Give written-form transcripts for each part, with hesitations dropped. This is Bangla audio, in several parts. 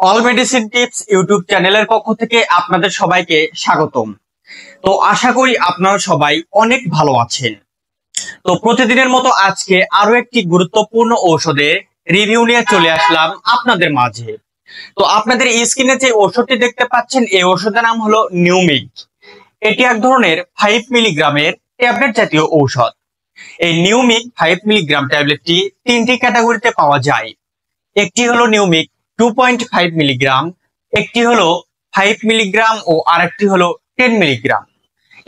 অল মেডিসিন টিপস ইউটিউব চ্যানেলের পক্ষ থেকে আপনাদের সবাইকে স্বাগতম। তো আশা করি আপনারা সবাই অনেক ভালো আছেন। তো প্রতিদিনের মতো আজকে আরো একটি গুরুত্বপূর্ণ ঔষধের রিভিউ নিয়ে চলে আসলাম আপনাদের মাঝে। তো আপনাদের স্ক্রিনে যে ওষুধটি দেখতে পাচ্ছেন এই ওষুধের নাম হলো নিউমিক। এটি এক ধরনের 5 মিলিগ্রামের ট্যাবলেট জাতীয় ঔষধ। এই নিউমিক 5 মিলিগ্রাম ট্যাবলেটটি তিনটি ক্যাটাগরিতে পাওয়া যায়। একটি হলো নিউমিক 2.5 মিলিগ্রাম, একটি হলো 5 মিলিগ্রাম ও আরেকটি হলো 10 মিলিগ্রাম।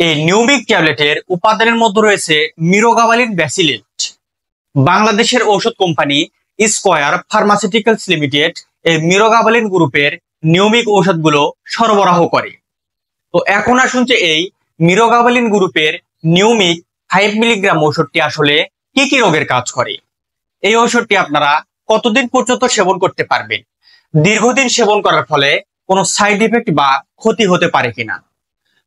এই নিউমিক ট্যাবলেটের উপাদানের মধ্যে রয়েছে মিরোগাবালিন ব্যাসিলেট। বাংলাদেশের ঔষধ কোম্পানি স্কয়ার ফার্মাসিউটিক্যালস লিমিটেড এই মিরোগাবালিন গ্রুপের নিউমিক ঔষধগুলো সরবরাহ করে। তো এখন আসুন যে এই মিরোগাবালিন গ্রুপের নিউমিক 5 মিলিগ্রাম ঔষধটি আসলে কি কি রোগের কাজ করে, এই ঔষধটি আপনারা কতদিন পর্যন্ত সেবন করতে পারবেন, দীর্ঘদিন সেবন করার ফলে কোনো সাইড ইফেক্ট বা ক্ষতি হতে পারে কিনা।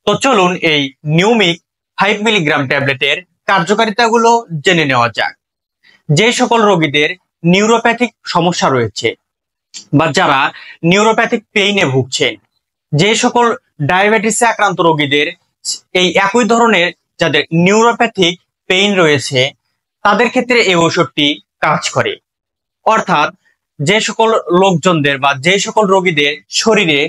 তো চলুন এই নিউমিক 5 মিলিগ্রাম ট্যাবলেটের কার্যকারিতাগুলো জেনে নেওয়া যাক। যে সকল রোগীদের নিউরোপ্যাথিক সমস্যা রয়েছে বা যারা নিউরোপ্যাথিক পেইনে ভুগছেন, যে সকল ডায়াবেটিসে আক্রান্ত রোগীদের এই একই ধরনের যাদের নিউরোপ্যাথিক পেইন রয়েছে তাদের ক্ষেত্রে এই ওষুধটি কাজ করে। অর্থাৎ যে সকল লোকজনদের বা যে সকল রোগীদের শরীরে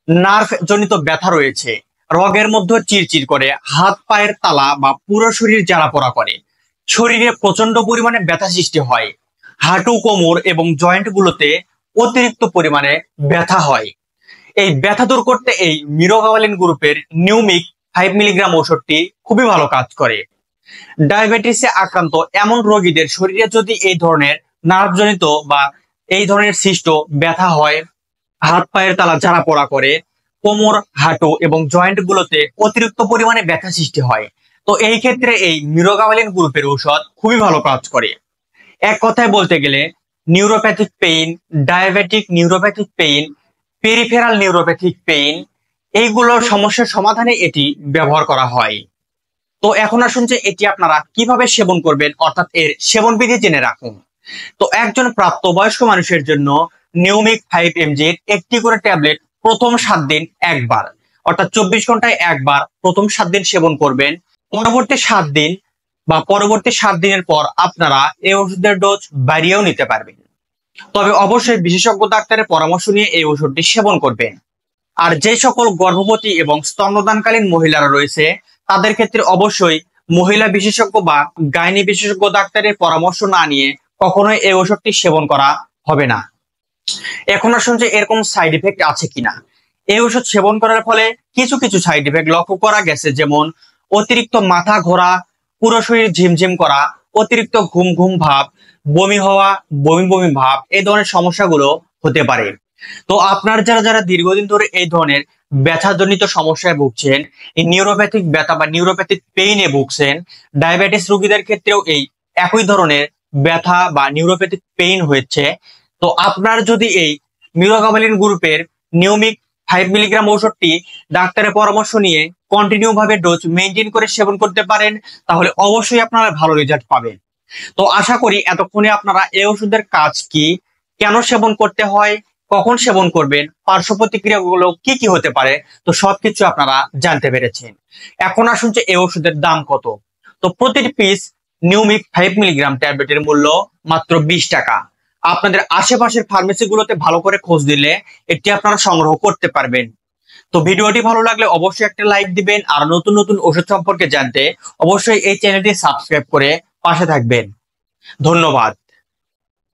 নার্ভ জনিত ব্যথা রয়েছে, রগের মধ্যে চিরচির করে, হাত পায়ের তালা বা পুরো শরীর জ্বালা পোড়া করে, শরীরে প্রচন্ড পরিমাণে ব্যথা সৃষ্টি হয়, হাঁটু কোমর এবং জয়েন্ট গুলোতে অতিরিক্ত পরিমাণে ব্যথা হয়, এই ব্যথা দূর করতে এই মিরোগাবালিন গ্রুপের নিউমিক 5 মিলিগ্রাম ঔষধটি খুবই ভালো কাজ করে। ডায়াবেটিসে আক্রান্ত এমন রোগীদের শরীরে যদি এই ধরনের নার্ভজনিত বা এই ধরনের সৃষ্ট ব্যথা হয়, হাত পায়ের তালা জ্বালা পোড়া করে, কোমর হাঁটু এবং জয়েন্ট গুলোতে অতিরিক্ত পরিমাণে ব্যথা সৃষ্টি হয়, তো এই ক্ষেত্রে এই মিরোগাবালিন গ্রুপের ঔষধ খুবই ভালো কাজ করে। এক কথায় বলতে গেলে neuropathic pain, diabetic neuropathic pain, peripheral neuropathic pain, এইগুলোর সমস্যার সমাধানে এটি ব্যবহার করা হয়। তো এখন আসুন যে এটি আপনারা কিভাবে সেবন করবেন, অর্থাৎ এর সেবন বিধি জেনে রাখুন। তো একজন প্রাপ্তবয়স্ক মানুষের জন্য নিউমিক 5 mg একটি করে ট্যাবলেট প্রথম 7 দিন একবার, অর্থাৎ 24 ঘন্টায় একবার প্রথম 7 দিন সেবন করবেন। পরবর্তী 7 দিন বা পরবর্তী 7 দিনের পর আপনারা এই ওষুধের ডোজ বাড়িয়েও নিতে পারবেন। তবে অবশ্যই বিশেষজ্ঞ ডাক্তারের পরামর্শ নিয়ে এই ওষুধটি সেবন করবেন। আর যে সকল গর্ভবতী এবং স্তন্যদানকালীন মহিলারা রয়েছে তাদের ক্ষেত্রে অবশ্যই মহিলা বিশেষজ্ঞ বা গাইনি বিশেষজ্ঞ ডাক্তারের পরামর্শ না নিয়ে কখনোই এই ওষুধটি সেবন করা হবে না। এখন আসুন যে এরকম সাইড ইফেক্ট আছে কিনা। এই ওষুধ সেবন করার ফলে কিছু কিছু সাইড ইফেক্ট লক্ষ্য করা গেছে, যেমন অতিরিক্ত মাথা ঘোরা, পুরো শরীর ঝিমঝিম করা, অতিরিক্ত ঘুম ঘুম ভাব, বমি হওয়া, বমি বমি ভাব, এই ধরনের সমস্যাগুলো হতে পারে। তো আপনার যারা যারা দীর্ঘদিন ধরে এই ধরনের ব্যথাজনিত সমস্যায় ভুগছেন, এই নিউরোপ্যাথিক ব্যথা বা নিউরোপ্যাথিক পেইনে ভুগছেন, ডায়াবেটিস রোগীদের ক্ষেত্রেও এই একই ধরনের ব্যথা বা নিউরোপ্যাথিক পেইন হচ্ছে, তো আপনার যদি এই মিরোগাবালিন গ্রুপের নিউমিক 5 মিলিগ্রাম ঔষধটি ডাক্তারের পরামর্শ নিয়ে কন্টিনিউ ভাবে ডোজ মেইনটেইন করে সেবন করতে পারেন, তাহলে অবশ্যই আপনারা ভালো রেজাল্ট পাবেন। তো আশা করি এতক্ষণে আপনারা এই ওষুধের কাজ কি, কেন সেবন করতে হয়, কখন সেবন করবেন, পার্শ্ব প্রতিক্রিয়াগুলো কি কি হতে পারে, তো সবকিছু আপনারা জানতে পেরেছেন। এখন আসুন যে এই ওষুধের দাম কত। তো প্রতিটি পিস নিউমিক 5 মিলিগ্রাম ট্যাবলেটের মূল্য মাত্র 20 টাকা। আপনাদের আশেপাশের ফার্মেসিগুলোতে ভালো করে খোঁজ দিলে এটি আপনারা সংগ্রহ করতে পারবেন। তো ভিডিওটি ভালো লাগলে অবশ্যই একটা লাইক দিবেন, আর নতুন নতুন ওষুধ সম্পর্কে জানতে অবশ্যই এই চ্যানেলটি সাবস্ক্রাইব করে পাশে থাকবেন। ধন্যবাদ।